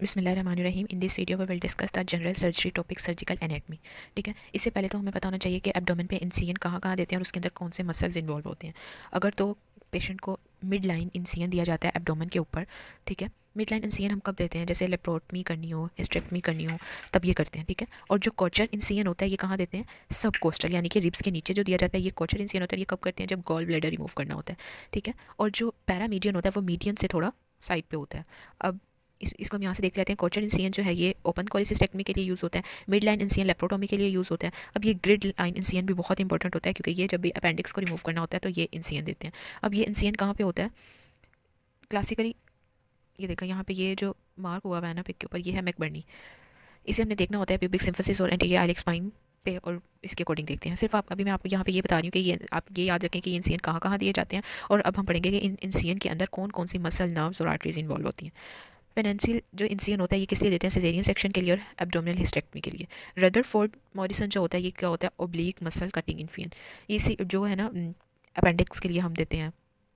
बिस्मिल्लाहिर्रहमानिर्रहीम। In this video we will discuss the general surgery topic surgical anatomy. ठीक है, इससे पहले तो हमें पता होना चाहिए कि एब्डोमेन पे इंसिजन कहाँ कहाँ देते हैं और उसके अंदर कौन से मसल्स इन्वॉल्व होते हैं। अगर तो पेशेंट को मिड लाइन इंसिजन दिया जाता है एब्डोमेन के ऊपर, ठीक है। मिड लाइन इंसिजन हम कब देते हैं? जैसे लेप्रोटमी करनी हो, हिस्टेक्टमी करनी हो, तब ये करते हैं, ठीक है। और जो कोचर इंसिजन होता है ये कहाँ देते हैं? सब कोस्टल, यानी कि रिब्स के नीचे जो दिया जाता है, ये कोचर इंसिजन होता है। ये कब करते हैं? जब गॉल ब्लैडर रिमूव करना होता है, ठीक है। और जो पैरामीडियन होता है वो मीडियन से थोड़ा साइड पे होता है। अब इसको हम यहाँ से देख लेते हैं। कोचर इंसिजन जो है ये ओपन कोलिसिस्टेक्टमी के लिए यूज़ होता है। मिड लाइन इंसिजन लेप्रोटोमी के लिए यूज़ होता है। अब ये ग्रिड लाइन इंसिजन भी बहुत इंपॉर्टेंट होता है, क्योंकि ये जब भी अपेंडिक्स को रिमूव करना होता है तो ये इंसिजन देते हैं। अब ये इंसिजन कहाँ पे होता है क्लासिकली? ये देखा यहाँ पे, ये जो मार्क हुआ हुआ है ना पिक के ऊपर, ये है मैकबर्नी। इसे हमने देखना होता है प्यूबिक सिम्फिसिस और एंटीरियर आइलेक्स स्पाइन पे, और इसके अकॉर्डिंग देखते हैं। सिर्फ अभी मैं आपको यहाँ पे ये बता रही हूँ कि ये आप ये याद रखें कि ये इंसिजन कहाँ कहाँ दिए जाते हैं। और अब हम पढ़ेंगे कि इन इंसिजन के अंदर कौन कौन सी मसल, नर्व्स और आर्टरीज इन्वॉल्व होती हैं। पेनेंसिल जो इंसिजन होता है ये किस लिए देते हैं? सिजेरियन सेक्शन के लिए और एब्डोमिनल हिस्टेक्टमी के लिए। रदरफोर्ड मॉरिसन जो होता है ये क्या होता है? Oblique muscle cutting incision. ये जो है ना अपेंडिक्स के लिए हम देते हैं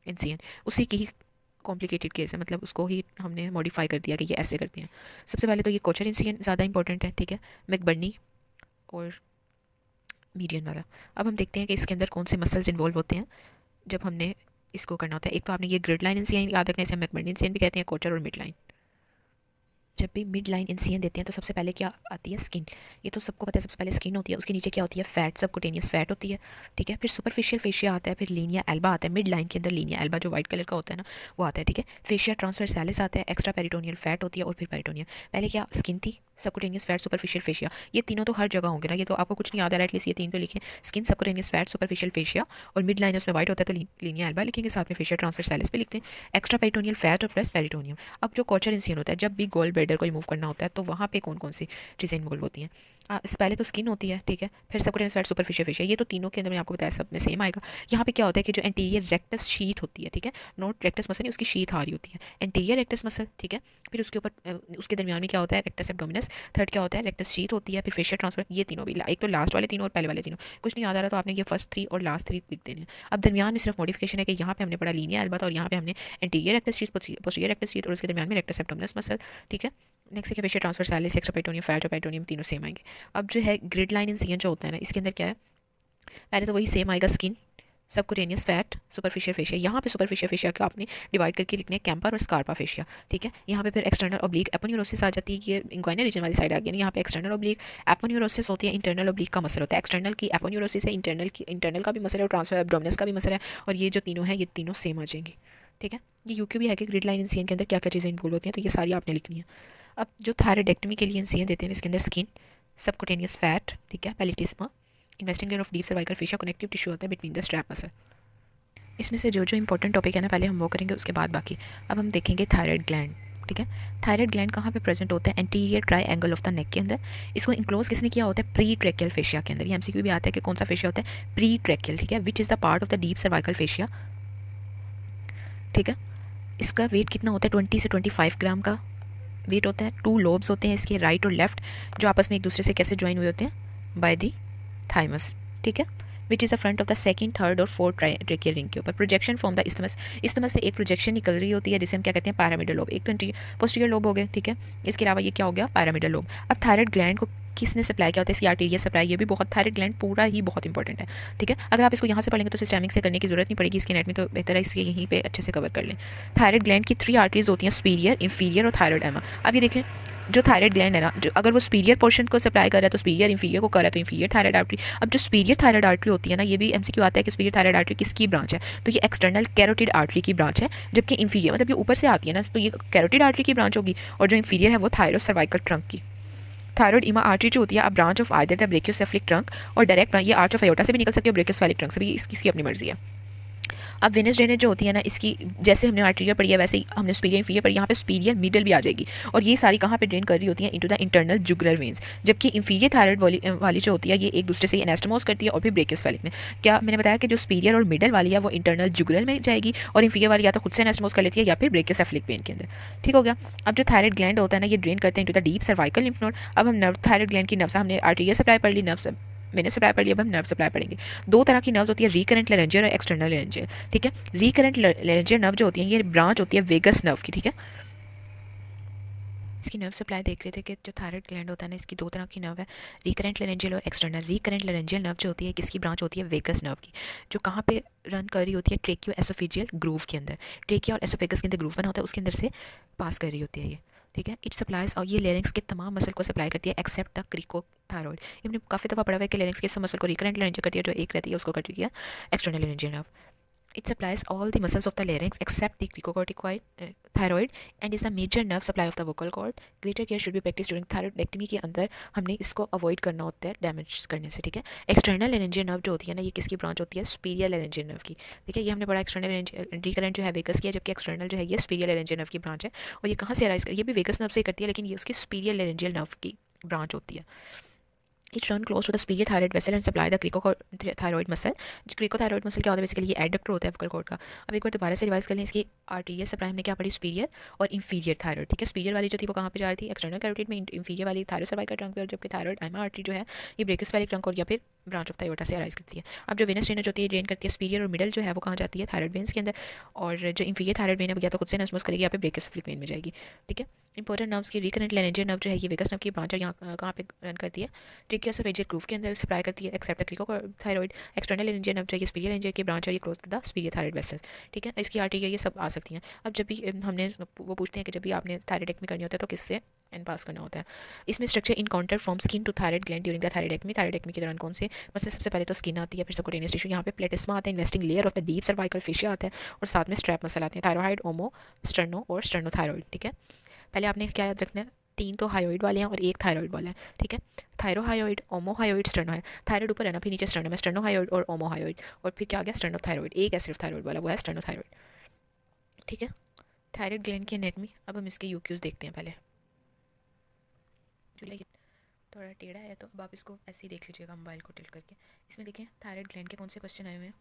इंसिजन। उसी की ही कॉम्प्लिकेटेड केस है, मतलब उसको ही हमने मॉडिफाई कर दिया कि ये ऐसे करते हैं। सबसे पहले तो ये कोचर इंसिजन ज़्यादा इंपॉर्टेंट है, ठीक है, मैकबर्नी और मीडियन वाला। अब हम देखते हैं कि इसके अंदर कौन से मसल्स इन्वॉल्व होते हैं जब हमने इसको करना होता है। एक तो आपने ये ग्रिड लाइन इंसिजन याद रखना है, इसे मैकबर्नी इंसिजन भी कहते हैं, कोचर और मिड लाइन। जब भी मिड लाइन इंसिजन देते हैं तो सबसे पहले क्या आती है? स्किन। ये तो सबको पता है, सबसे पहले स्किन होती है, उसके नीचे क्या होती है? फैट, सबकुटेनियस फैट होती है, ठीक है। फिर सुपरफिशियल फेशिया आता है, फिर लीनिया एल्बा आता है। मिड लाइन के अंदर लीनिया एल्बा जो व्हाइट कलर का होता है ना, वो आता है, ठीक है। फेशिया ट्रांसवर्सैलिस आता है, एक्स्ट्रा पेरिटोनियल फैट होती है, और फिर पेरिटोनियम। पहले क्या स्किन थी, सबकुटेनियस फैट, सुपरफिशियल फेशिया। ये तीनों तो हर जगह होंगे ना, ये तो आपको कुछ नहीं याद आ रहा है, एटलीस्ट ये तीन तो लिखें। Skin, subcutaneous fat, superficial fascia, और मिड लाइन उसमें व्हाइट होता है तो लीनिया एल्बा लिखेंगे, साथ में फेशिया ट्रांसवर्सैलिस पे लिखते हैं, एक्स्ट्रा पेरिटोनियल फैट और प्लस पेरिटोनियम। अब जो कोचर इंसिजन होता है, जब भी गोल ब्लैडर को रिमूव करना होता है तो वहाँ पे कौन कौन सी चीज़ें इन्वॉल्व होती हैं? पहले तो स्किन होती है, ठीक है, फिर सबकुटेनियस फैट, सुपरफिशियल फेशिया। ये तो तीनों के अंदर मैंने आपको बताया सब में सेम आएगा। यहाँ पे क्या होता है कि जो एंटीरियर रेक्टस शीट होती है, ठीक है, नॉट रेक्टस मसल नहीं, उसकी शीट आ रही होती है, एंटीरियर रेक्टस मसल, ठीक है। फिर उसके ऊपर उसके दरमियान में क्या होता है? Rectus abdominis. थर्ड क्या होता है? रेक्टस शीट होती है, फिर फेशियल ट्रांसफर। ये तीनों भी, एक तो लास्ट वाले तीनों और पहले वाले तीनों। कुछ नहीं याद आ रहा तो आपने ये फर्स्ट थ्री और लास्ट थ्री लिख देने हैं। अब दरमियान में सिर्फ मॉडिफिकेशन है कि यहाँ पे हमने पढ़ा लीनिया एल्बा और यहाँ पे हमने anterior rectus sheet, posterior rectus sheet, और उसके दरमियान में रेक्टस एब्डोमिनस मसल, ठीक है। नेक्स्ट है facial transversalis, extra peritoneum fat और पेरिटोनियम, तीनों सेम आएंगे। अब जो है ग्रिड लाइन इंसिजन जो होता है ना, इसके अंदर क्या है? पहले तो वही सेम आएगा, skin, subcutaneous fat, superficial fascia. यहाँ पे सुपरफिशियल फेशिया को आपने डिवाइड करके लिखने हैं कैंपर और स्कारपा फेशिया, ठीक है। यहाँ पे फिर एक्सटर्नल ऑब्लिक एपोन्यूरोसिस आ जाती है, ये इंग्वाइनल रीजन वाली साइड आ गई। यहाँ पे एक्सटर्नल ऑब्लिक एपोन्यूरोसिस होती है, इंटरनल ऑब्लिक का मसल होता है। एक्सटर्नल की एपोन्यूरोसिस है, इंटरनल का भी मसल है, और ट्रांसफर एब्डोमिनस का भी मसल है, और ये जो तीनों है ये तीनों सेम आ जाएंगे, ठीक है। ये यूक्यू भी है कि ग्रिड लाइन इंसिजन के अंदर क्या क्या चीज़ें इन्वॉल्व होती हैं, तो ये सारी आपने लिखनी है। अब जो थायराइडेक्टमी के लिए इंसिजन देते हैं, इसके अंदर स्किन, सबकुटेनियस फैट, ठीक है, platysma, investing of deep cervical fascia, connective tissue होता है बिटवीन द स्ट्रैप मसल। इसमें से जो जो इंपॉर्टेंट टॉपिक है ना, पहले हम वो करेंगे, उसके बाद बाकी। अब हम देखेंगे थायराइड ग्लैंड, ठीक है। थायराइड ग्लैंड कहाँ पे प्रेजेंट होता है? Anterior try angle of the नेक के अंदर। इसको इंक्लोज किसने किया होता है? प्री ट्रैकियल फेशिया के अंदर। ये एमसीक्यू भी आता है कि कौन सा फेशिया होता है? प्री ट्रैकियल, ठीक है, which is the part of the deep cervical fascia, ठीक है। इसका वेट कितना होता है? 20 से 25 ग्राम का वेट होता है। 2 लोब्स होते हैं इसके, राइट और लेफ्ट, जो आपस में एक दूसरे से कैसे ज्वाइन हुए होते हैं? बाय दी थाइमस, ठीक है, which is the front of the second, third और फोर्थ ट्रैकियल रिंग के ऊपर। Projection from the isthmus, isthmus से एक प्रोजेक्शन निकल रही होती है, जिसे हम क्या कहते हैं? Pyramidal lobe. एक तो पोस्टीरियर लोब हो गए, ठीक है, इसके अलावा ये क्या हो गया? Pyramidal lobe. अब थायराइड ग्लैंड को किसने सप्लाई किया होता है? इसकी आर्टेरियल सप्लाई, ये भी बहुत, थायराइड ग्लैंड पूरा ही बहुत इंपॉर्टेंट है, ठीक है। अगर आप इसको यहाँ से पढ़ेंगे तो सिस्टेमिक से करने की जरूरत नहीं पड़ेगी, इसकी एनाटॉमी तो बेहतर है इसके यहीं पे अच्छे से कवर कर लें। थायराइड ग्लैंड की 3 आर्टरीज होती हैं, सुपीरियर, इंफीरियर और थायराइड एमा। अब ये देखें, जो थायराइड ग्लैंड है ना, जो अगर वो सुपीरियर पोर्शन को सप्लाई कर रहा है तो सुपीरियर, इंफीरियर को कर रहा है तो इंफीरियर थायराइड आर्टरी। अब जो सुपीरियर थायराइड आर्टरी होती है ना, ये भी एमसीक्यू आता है कि सुपीरियर थायराइड आर्टरी किसकी ब्रांच है? तो ये एक्सटर्नल कैरोटिड आर्टरी की ब्रांच है, जबकि इंफीरियर मतलब ये ऊपर से आती है ना, तो ये कैरोटिड आर्टरी की ब्रांच होगी, और जो इंफीरियर है वो थायरो सर्वाइकल ट्रंक की। थायराइड इमा आर्टरी जो होती है, अब branch of either the brachiocephalic trunk, और डायरेक्ट ये आर्च ऑफ अयोटा से भी निकल सकती है, और ब्रेकियोसेफलिक ट्रंक से भी, इसकी अपनी मर्जी है। अब वेनस ड्रेनेज जो होती है ना, इसकी जैसे हमने आर्टेरियल पढ़ी है वैसे ही हमने सुपीरियर इंफीरियर पढ़ी, यहाँ पे सुपीरियर मिडल भी आ जाएगी, और ये सारी कहाँ पे ड्रेन कर रही होती हैं? Into the internal jugular veins. जबकि इंफीरियर थायराइड वाली जो होती है ये एक दूसरे से एनास्टमोस करती है, और फिर ब्रेकियोसेफलिक में। क्या मैंने बताया कि जो सुपीरियर और मिडल वाली है वो इंटरनल जुगुलर में जाएगी, और इंफीरियर वाली या तो खुद से एनास्टमोस कर लेती है या फिर ब्रेकियोसेफलिक वेन के अंदर, ठीक हो गया। अब जो थायराइड ग्लैंड होता है ना, ये ड्रेन करते हैं into the deep cervical lymph node. अब हम नर्व, थायराइड ग्लैंड की नर्व से हमने आर्टेरियल सप्लाई पढ़ ली, नर्व मैंने सप्लाई पढ़ लिया, अब हम नर्व सप्लाई पढ़ेंगे। 2 तरह की नर्व्स होती है, रिकरेंट लेरेंजियल और एक्सटर्नल लेरेंजियल, ठीक है। रिकरेंट लेरेंजियल नर्व जो होती है ये ब्रांच होती है वेगस नर्व की, ठीक है। इसकी नर्व सप्लाई देख रहे थे कि जो थायराइड ग्लैंड होता है ना, इसकी दो तरह की नर्व है, रिकरेंट लेरेंजियल और एक्सटर्नल। रिकरेंट लेरेंजियल नर्व जो होती है किसकी ब्रांच होती है, वेगस नर्व की, जो कहाँ पे रन कर रही होती है, ट्रेकियो एसोफेजियल ग्रूव के अंदर। ट्रेकिया और एसोफेगस के अंदर ग्रूव बना होता है, उसके अंदर से पास कर रही होती है ये, ठीक है। इट सप्लाइज, और ये लेरिंग्स के तमाम मसल को सप्लाई करती है एक्सेप्ट द क्रिकोथायरॉइड। हमने काफ़ी दफ़ा पढ़ा हुआ है कि लेरिंग्स के मसल को रिकरेंट लेरेंजियल करती है, जो एक रहती है उसको करती है external laryngeal nerve. It supplies all the muscles of the larynx except the cricocorticoid thyroid and is the major nerve supply of the vocal cord. Greater care should be practiced during thyroidectomy के अंदर हमने इसको avoid करना होता है damage करने से, ठीक है। एक्सटर्नल लेरेंजियल नर्व जो होती है ना, ये किसकी ब्रांच होती है, सुपीरियर लेरेंजियल नर्व की, ठीक है। ये हमने पढ़ा एक्सटर्नल रिकरेंट जो है वेगस की है, जबकि एक्सटर्नल जो है ये सुपीरियर लेरेंजियल नर्व की ब्रांच है। और ये कहाँ से अराइज कर, ये भी वेगस नर्व से करती है, लेकिन ये उसकी सुपीरियर लेरेंजियल नर्व की ब्रांच होती है। It run close to the superior thyroid vessel and supply the cricothyroid muscle. Cricothyroid muscle क्या होता है, बेसिकली ये एडक्टर होता है वोकल कॉर्ड का। अब एक बार दोबारा से रिवाइज कर लें, इसकी आर्टीरियल सप्लाई हमने क्या पढ़ी, सुपीरियर और इंफीरियर थायरॉइड, ठीक है। सुपीरियर वाली जो थी वो कहाँ पे जा रही थी, एक्सटर्नल कैरोटिड में, इंफीरियर वाली थायरॉइड सर्वाइकल ट्रंक पे, और जबकि थायरॉइड आइमा आर्टरी जो है ये ब्रेकिस वाली ट्रंक और या फिर ब्रांच ऑफ थायरोटा से अराइज करती है। अब जो वेनस ड्रेनेज होती है ड्रेन करती है सुपीरियर और मिडल जो है वो कहाँ जाती है, थायरॉइड वेन्स के अंदर, और जो इंफीरियर थायरॉइड वेन है या तो खुद से नस्मस करेगी या फिर ब्रेकिस वेन में जाएगी, ठीक है। इंपॉर्टेंट नर्व्स की रिकरेंट लेरेंजियल नर्व जो है ये वेगस नर्व की ब्रांच है, यहाँ कहाँ पे रन करती है, ट्रेकिया एसोफेजियल ग्रूव के अंदर सप्लाई करती है except the cricothyroid. External laryngeal nerve जो है सुपीरियर लेरेंजियल की ब्रांच है, ये close to the superior thyroid vessel, ठीक है। इसकी आर्टरी ये सब आ सकती हैं। अब जब भी हमने वो पूछते हैं कि जब भी आपने थायराइडेक्टमी करनी होता है तो किससे एंड पास करना होता है। इसमें structure encounter from skin to thyroid gland during the thyroidectomy. Thyroidectomy के दौरान कौन से मतलब सबसे पहले तो स्किन आती है, फिर सबक्यूटेनियस टिश्यू, यहाँ पे प्लेटिस्मा आता है, investing layer of the deep cervical fascia आता है, और साथ में स्ट्रैप मसल आते हैं, थायरॉइड, ओमो, स्टर्नो और स्टर्नोथायरॉइड, ठीक है। पहले आपने क्या याद रखना है, 3 तो हाइयोइड वाले हैं और 1 थायरॉइड वाला है, ठीक है। थायरोहाइयोइड, ओमोहाइयोइड, स्टर्नो है, थायरॉइड ऊपर है ना, फिर नीचे स्टर्नो में स्टर्नोहाइयोइड और ओमोहाइयोइड, और फिर क्या आ गया स्टर्नोथायरॉइड, एक है सिर्फ थायरॉइड वाला, वो है स्टर्नोथायरॉइड, ठीक है। थायरॉइड ग्लैंड की एनाटॉमी, अब हम इसके यूक्यूज देखते हैं पहले। चलिए थोड़ा टेढ़ा है तो अब आप इसको ऐसे ही देख लीजिएगा मोबाइल को टिल्ट करके। इसमें देखें थायराइड ग्लैंड के कौन से क्वेश्चन आए हुए हैं।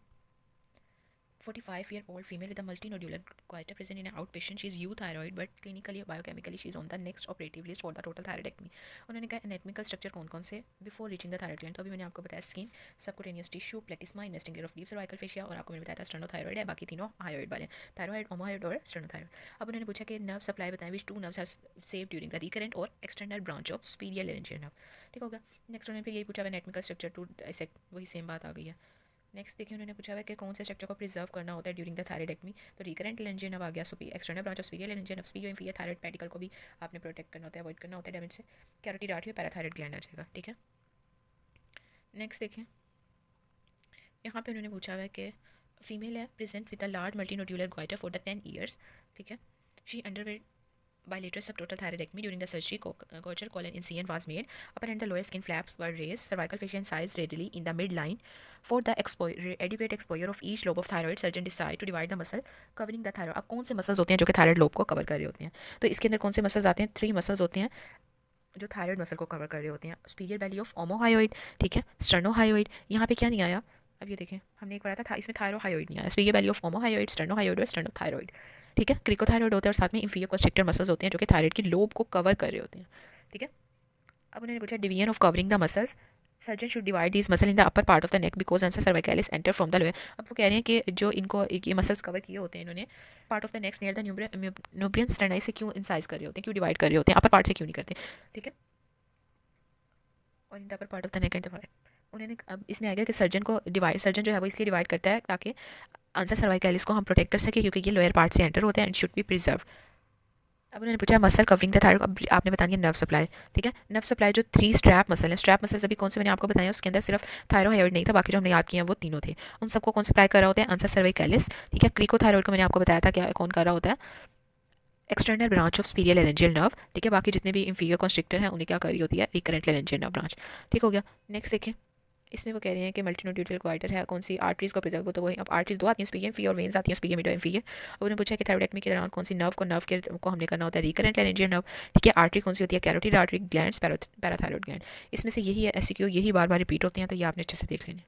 45-year-old female with a multinodular goiter present in an outpatient. She is euthyroid but clinically or biochemically she is on the next operative list for the total thyroidectomy. उन्होंने कहा anatomical structure कौन कौन से before reaching the thyroid gland, तो अभी मैंने आपको बताया skin, subcutaneous tissue, platysma, investing layer of deep cervical fascia, और आपको मैंने बताया था स्टर्नोथायरॉइड है, बाकी तीनों हाइयोइड वाले, थायरॉइड, ओमोहाइयोइड और स्टर्नोथायरॉइड। अब उन्होंने पूछा कि नर्व सप्लाई बताएं which 2 nerves are saved during the recurrent और external branch of superior laryngeal nerve, ठीक होगा। नेक्स्ट उन्होंने फिर यही पूछा एनाटॉमिकल स्ट्रक्चर टू डाइसेक्ट, वही सेम बात आ गई है। नेक्स्ट देखिए उन्होंने पूछा है कि कौन से स्ट्रक्चर को प्रिजर्व करना होता है ड्यूरिंग द थायराइडेक्टमी, तो रिकरेंट लेरेंजियल नर्व आ गया, external branch of superior laryngeal nerve, superior inferior thyroid pedicle को भी आपने प्रोटेक्ट करना होता है, अवॉइड करना होता है डैमेज से। कैरोटिड आर्टरी, पैराथायराइड ग्लैंड आ जाएगा, ठीक है। नेक्स्ट देखिए यहाँ पे उन्होंने पूछा है कि फीमेल है present with a large multinodular goitre for the 10 years, ठीक है। She underwent bilateral subtotal thyroidectomy. During the surgery, Gaucher colon incision was made. Upper and the lower skin flaps were raised. Cervical fascia incised readily in the midline. For the adequate exposure of each lobe of thyroid, surgeon decide to divide the muscle covering the thyroid. अब कौन से muscles होते हैं जो कि thyroid lobe को cover कर रहे होते हैं, तो इसके अंदर कौन से मसल्स आते हैं, 3 मसल्स होते हैं जो थायराइड मसल को कवर कर रहे होते हैं। सुपीरियर वैली ऑफ ओमोहाइयोइड, ठीक है, स्टर्नोहाइयोइड, यहाँ पे क्या नहीं आया, अब ये देखें हमने एक पढ़ा था इसमें थायरोहाइयोइड नहीं आया, सुपीरियर वैली ऑफ ओमोहाइयोइड, स्टर्नोहाइयोइड और स्टर्नोथायरॉइड, ठीक है। क्रिकोथायरॉइड होते हैं और साथ में इंफीरियर कॉन्स्ट्रिक्टर मसल्स होते हैं जो कि थायराइड की लोब को कवर कर रहे होते हैं, ठीक है। अब उन्होंने पूछा division of covering the muscles, surgeon should divide these muscle in the upper part of the neck because ansa cervicalis enter from the lower. अब वो कह रहे हैं कि जो इनको ये मसल्स कवर किए होते हैं इन्होंने part of the next near the manubrium sterni से क्यों इंसाइज कर रहे होते हैं, क्यों डिवाइड कर रहे होते हैं, अपर पार्ट से क्यों नहीं करते, ठीक है। और इन the upper part of the neck and उन्होंने अब इसमें आएगा कि सर्जन जो है वो इसलिए डिवाइड करता है ताकि आंसर सर्वाइकलिस को हम प्रोटेक्ट कर सके क्योंकि ये लोअर पार्ट से एंटर होते हैं एंड शुड बी प्रिजर्व। अब उन्होंने पूछा मसल कवरिंग द थायराइड, अब आपने बतानी है नर्व सप्लाई, ठीक है। नर्व सप्लाई जो 3 स्ट्रैप मसल है, स्ट्रैप मसल अभी कौन से मैंने आपको बताया, उसके अंदर सिर्फ थायरोहाइयोइड नहीं था, बाकी जो हमने याद किया वो तीनों थे, उन सबको कौन सप्लाई कर रहा होता है, आंसर सर्वाइकलिस, ठीक है। क्रिकोथायरॉइड को मैंने आपको बताया था क्या कौन कर रहा होता है, external branch of superior laryngeal nerve, ठीक है। बाकी जितने भी इंफीरियर कॉन्स्ट्रिक्टर हैं उन्हें क्या कर रही होती है, रिकरेंट लेरेंजियल नर्व ब्रांच, ठीक हो गया। नेक्स्ट देखिए इसमें वो कह रहे हैं कि मल्टीनोड्यूलर गोइटर है, कौन सी आर्टरीज को प्रिजर्व, तो वही अब आर्टरीज 2 आती हैं, सुपीरियर इंफीरियर, और वेन्स आती हैं सुपीरियर मिड और इंफीरियर। अब उन्होंने पूछा कि थायराइडेक्टमी के दौरान कौन सी नर्व को हमने करना होता है, रिकरेंट लेरेंजियल नर्व, ठीक है। आर्टरी कौन सी होती है, carotid artery, glands, parathyroid gland. इसमें से यही है एसक्यू, यही बार बार रिपीट होते हैं, तो ये आपने अच्छे से देख लेना।